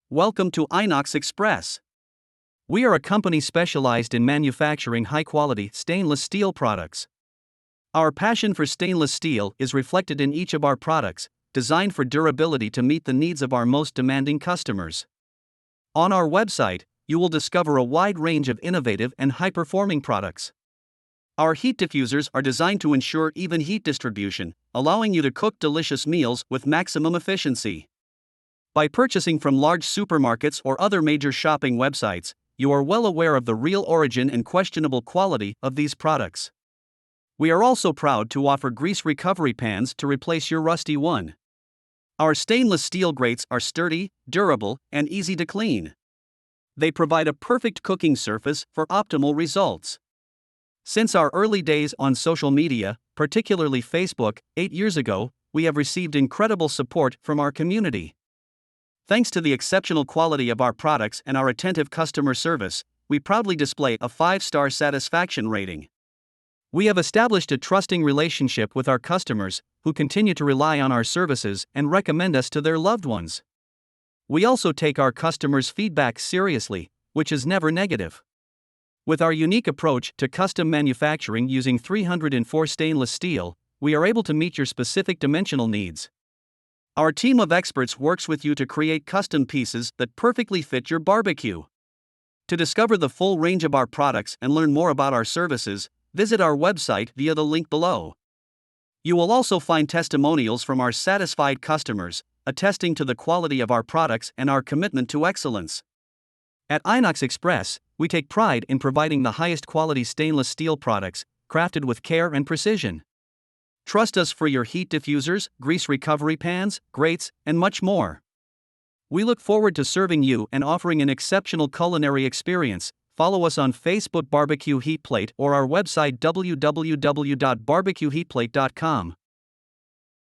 Welcome to Inox Express. We are a company specialized in manufacturing high-quality stainless steel products. Our passion for stainless steel is reflected in each of our products, designed for durability to meet the needs of our most demanding customers. On our website, you will discover a wide range of innovative and high-performing products. Our heat diffusers are designed to ensure even heat distribution, allowing you to cook delicious meals with maximum efficiency. By purchasing from large supermarkets or other major shopping websites, you are well aware of the real origin and questionable quality of these products. We are also proud to offer grease recovery pans to replace your rusty one. Our stainless steel grates are sturdy, durable, and easy to clean. They provide a perfect cooking surface for optimal results. Since our early days on social media, particularly Facebook, 8 years ago, we have received incredible support from our community. Thanks to the exceptional quality of our products and our attentive customer service, we proudly display a 5-star satisfaction rating. We have established a trusting relationship with our customers, who continue to rely on our services and recommend us to their loved ones. We also take our customers' feedback seriously, which is never negative. With our unique approach to custom manufacturing using 304 stainless steel, we are able to meet your specific dimensional needs. Our team of experts works with you to create custom pieces that perfectly fit your barbecue. To discover the full range of our products and learn more about our services, visit our website via the link below. You will also find testimonials from our satisfied customers, attesting to the quality of our products and our commitment to excellence. At Inox Express, we take pride in providing the highest quality stainless steel products, crafted with care and precision. Trust us for your heat diffusers, grease recovery pans, grates, and much more. We look forward to serving you and offering an exceptional culinary experience. Follow us on Facebook Barbecue Heat Plate or our website www.barbecueheatplate.com.